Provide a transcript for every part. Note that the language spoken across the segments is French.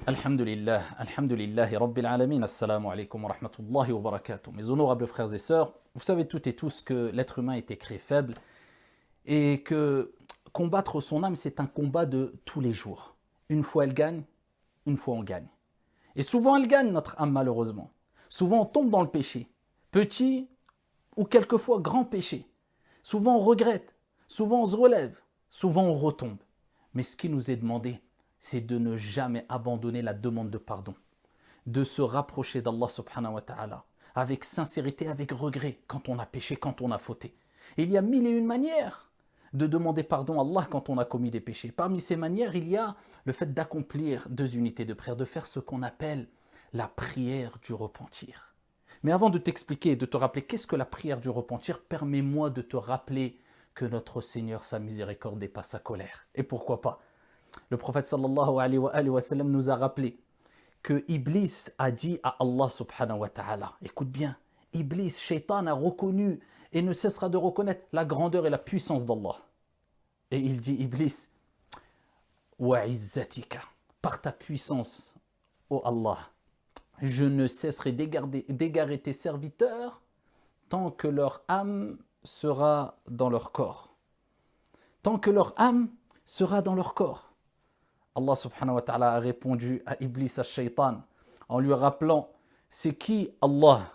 Alhamdulillah, Rabbil Alamin, assalamu alaikum wa rahmatullahi wa barakatuh. Mes honorables frères et sœurs, vous savez toutes et tous que l'être humain est créé faible et que combattre son âme, c'est un combat de tous les jours. Une fois elle gagne, une fois on gagne. Et souvent elle gagne, notre âme, malheureusement. Souvent on tombe dans le péché, petit ou quelquefois grand péché. Souvent on regrette, souvent on se relève, souvent on retombe. Mais ce qui nous est demandé, c'est de ne jamais abandonner la demande de pardon, de se rapprocher d'Allah subhanahu wa ta'ala, avec sincérité, avec regret, quand on a péché, quand on a fauté. Et il y a mille et une manières de demander pardon à Allah quand on a commis des péchés. Parmi ces manières, il y a le fait d'accomplir 2 unités de prière, de faire ce qu'on appelle la prière du repentir. Mais avant de t'expliquer et de te rappeler qu'est-ce que la prière du repentir, permets-moi de te rappeler que notre Seigneur, sa miséricorde, dépasse sa colère. Et pourquoi pas? Le prophète sallallahu alayhi wa sallam nous a rappelé que Iblis a dit à Allah subhanahu wa ta'ala, écoute bien, Iblis, Shaitan a reconnu et ne cessera de reconnaître la grandeur et la puissance d'Allah. Et il dit, Iblis, wa izzatika, par ta puissance, ô Allah, je ne cesserai d'égarer tes serviteurs tant que leur âme sera dans leur corps. Tant que leur âme sera dans leur corps. Allah subhanahu wa ta'ala a répondu à Iblis, à Shaitan, en lui rappelant c'est qui Allah,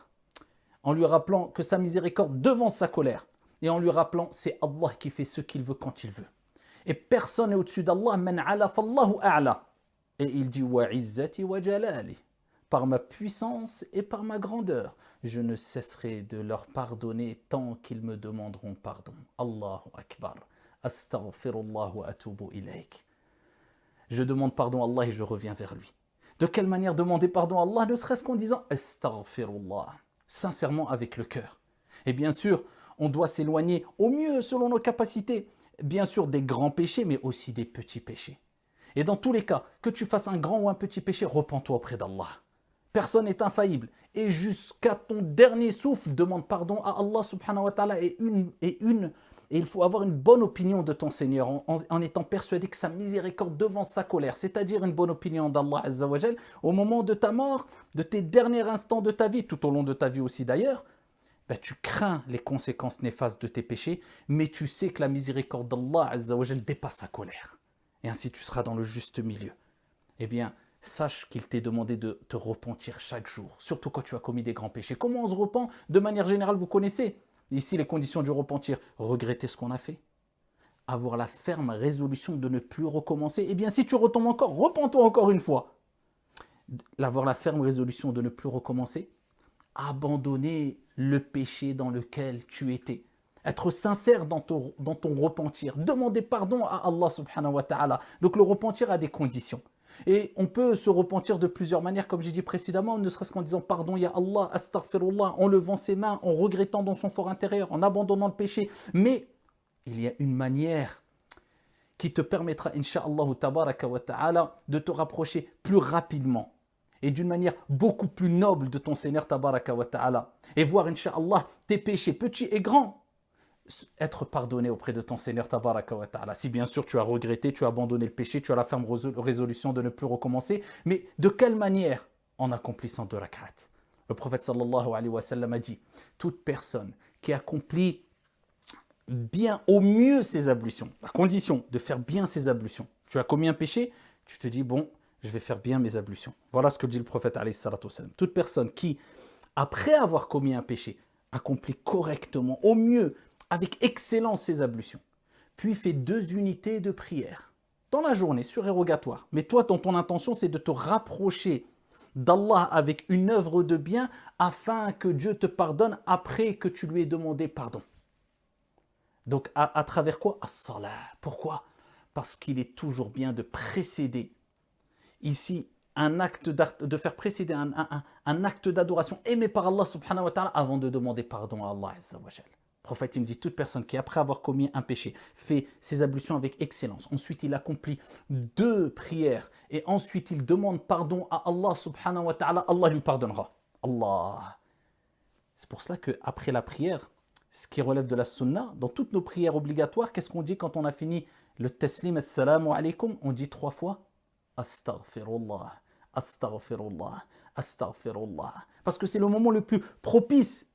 en lui rappelant que sa miséricorde devance sa colère, et en lui rappelant c'est Allah qui fait ce qu'il veut quand il veut. Et personne n'est au-dessus d'Allah, man ala fallahu a'la. Et il dit wa izzati wa jalali, par ma puissance et par ma grandeur, je ne cesserai de leur pardonner tant qu'ils me demanderont pardon. Allahu akbar. Astaghfirullah wa atubu ilayk. Je demande pardon à Allah et je reviens vers lui. De quelle manière demander pardon à Allah, ne serait-ce qu'en disant astaghfirullah, sincèrement avec le cœur. Et bien sûr, on doit s'éloigner au mieux selon nos capacités, bien sûr des grands péchés, mais aussi des petits péchés. Et dans tous les cas, que tu fasses un grand ou un petit péché, repens-toi auprès d'Allah. Personne n'est infaillible. Et jusqu'à ton dernier souffle, demande pardon à Allah subhanahu wa ta'ala et il faut avoir une bonne opinion de ton Seigneur en étant persuadé que sa miséricorde devance sa colère, c'est-à-dire une bonne opinion d'Allah Azza wa Jal au moment de ta mort, de tes derniers instants de ta vie, tout au long de ta vie aussi d'ailleurs. Tu crains les conséquences néfastes de tes péchés, mais tu sais que la miséricorde d'Allah Azza wa Jal dépasse sa colère. Et ainsi tu seras dans le juste milieu. Eh bien, sache qu'il t'est demandé de te repentir chaque jour, surtout quand tu as commis des grands péchés. Comment on se repent? De manière générale, vous connaissez ici les conditions du repentir. Regretter ce qu'on a fait, avoir la ferme résolution de ne plus recommencer. Eh bien, si tu retombes encore, repens-toi encore une fois. Avoir la ferme résolution de ne plus recommencer, abandonner le péché dans lequel tu étais. Être sincère dans ton repentir. Demander pardon à Allah subhanahu wa ta'ala. Donc le repentir a des conditions. Et on peut se repentir de plusieurs manières, comme j'ai dit précédemment, ne serait-ce qu'en disant pardon, ya Allah, astaghfirullah, en levant ses mains, en regrettant dans son fort intérieur, en abandonnant le péché. Mais il y a une manière qui te permettra, insha'Allah tabaraka wa ta'ala, de te rapprocher plus rapidement et d'une manière beaucoup plus noble de ton Seigneur tabaraka wa ta'ala. Et voir, insha'Allah, tes péchés petits et grands être pardonné auprès de ton Seigneur tabaraka wa ta'ala. Si bien sûr tu as regretté, tu as abandonné le péché, tu as la ferme résolution de ne plus recommencer, mais de quelle manière? En accomplissant 2 rak'at. Le prophète sallallahu alayhi wa sallam a dit, toute personne qui accomplit bien au mieux ses ablutions, la condition de faire bien ses ablutions, tu as commis un péché, tu te dis bon, je vais faire bien mes ablutions. Voilà ce que dit le prophète alayhi salatu wa sallam. Toute personne qui, après avoir commis un péché, accomplit correctement, au mieux, avec excellence ses ablutions, puis fait 2 unités de prière dans la journée, surérogatoire. Mais toi, ton intention, c'est de te rapprocher d'Allah avec une œuvre de bien afin que Dieu te pardonne après que tu lui aies demandé pardon. Donc, à travers quoi? As-salat. Pourquoi? Parce qu'il est toujours bien de précéder ici un acte de faire précéder un acte d'adoration aimé par Allah subhanahu wa ta'ala avant de demander pardon à Allah Azza wa Jal. Le prophète me dit, toute personne qui, après avoir commis un péché, fait ses ablutions avec excellence, ensuite il accomplit 2 prières, et ensuite il demande pardon à Allah subhanahu wa ta'ala, Allah lui pardonnera. Allah. C'est pour cela qu'après la prière, ce qui relève de la sunna, dans toutes nos prières obligatoires, qu'est-ce qu'on dit quand on a fini le taslim, assalamu alaikum? On dit 3 fois, astaghfirullah, Astaghfirullah, astaghfirullah. Parce que c'est le moment le plus propice.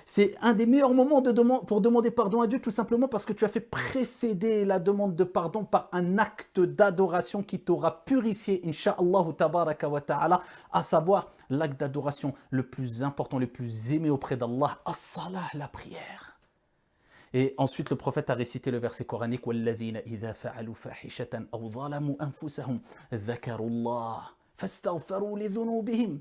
C'est un des meilleurs moments pour demander pardon à Dieu, tout simplement parce que tu as fait précéder la demande de pardon par un acte d'adoration qui t'aura purifié, insha'Allah tabaraka wa ta'ala, à savoir l'acte d'adoration le plus important, le plus aimé auprès d'Allah, as-salah, la prière. Et ensuite, le prophète a récité le verset coranique وَالَّذِينَ إِذَا فَعَلُوا فَاحِشَةً أَوْ ظَلَمُوا أَنفُسَهُمْ ذَكَرُوا اللَّهَ فَاسْتَغْفَرُوا لِذُنُوبِهِمْ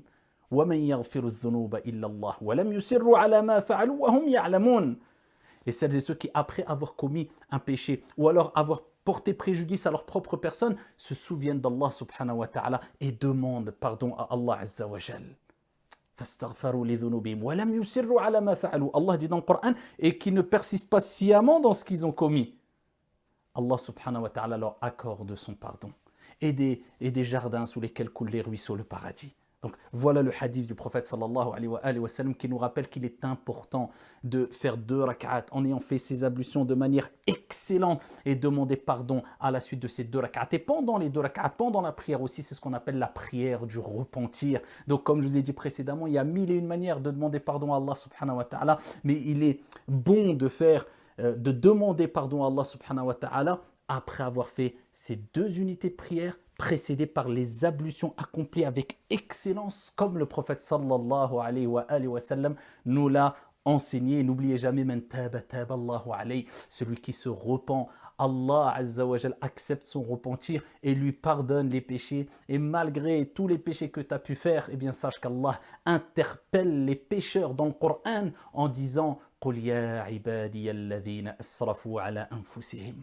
وَمَنْ يَغْفِرُ الذُّنُوبَ إِلَّا اللَّهُ وَلَمْ يُصِرُّوا عَلَى مَا فَعَلُوا وَهُمْ يَعْلَمُونَ. Et celles et ceux qui, après avoir commis un péché ou alors avoir porté préjudice à leur propre personne, se souviennent d'Allah subhanahu wa ta'ala et demandent pardon à Allah azza wa jal. فَاسْتَغْفَرُوا لِذُنُوبِهِمْ وَلَمْ يُصِرُّوا عَلَى مَا فَعَلُوا. Allah dit dans le Coran, et qui ne persistent pas sciemment dans ce qu'ils ont commis. Allah subhanahu wa ta'ala leur accorde son pardon et des jardins sous lesquels coulent les ruisseaux, le paradis. Donc voilà le hadith du prophète sallallahu alayhi wa sallam qui nous rappelle qu'il est important de faire 2 rak'at en ayant fait ses ablutions de manière excellente et demander pardon à la suite de ces 2 rak'at. Et pendant les 2 rak'at, pendant la prière aussi, c'est ce qu'on appelle la prière du repentir. Donc comme je vous ai dit précédemment, il y a 1001 manières de demander pardon à Allah subhanahu wa ta'ala, mais il est bon de demander pardon à Allah subhanahu wa ta'ala après avoir fait ces 2 unités de prière précédées par les ablutions accomplies avec excellence, comme le prophète sallallahu alayhi wa sallam nous l'a enseigné. N'oubliez jamais, man taba taba Allahu alayhi, celui qui se repent, Allah azza wa jal accepte son repentir et lui pardonne les péchés. Et malgré tous les péchés que tu as pu faire, eh bien sache qu'Allah interpelle les pécheurs dans le Coran en disant قُلْ يَا عِبَادِيَ الَّذِينَ أَسْرَفُوا عَلَى أَنفُسِهِمْ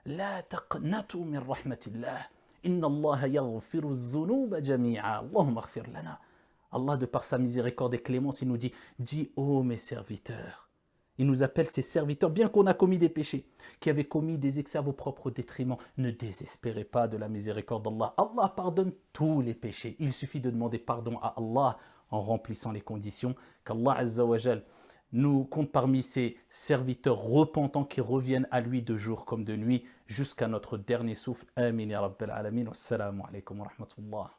لَا تَقْنَطُوا مِنْ رَحْمَةِ اللَّهِ إِنَّ اللَّهَ يَغْفِرُ الذُّنُوبَ جَمِيعًا اللهم اغفر لنا. Allah, de par sa miséricorde et clémence, il nous dit, dis ô mes serviteurs. Il nous appelle ses serviteurs, bien qu'on a commis des péchés, qui avaient commis des excès à vos propres détriments. Ne désespérez pas de la miséricorde d'Allah. Allah pardonne tous les péchés. Il suffit de demander pardon à Allah en remplissant les conditions qu'Allah Azza wa Jal nous compte parmi ses serviteurs repentants qui reviennent à lui de jour comme de nuit jusqu'à notre dernier souffle. Amin ya Rabbal Alamin. Wassalamu alaikum wa rahmatullah.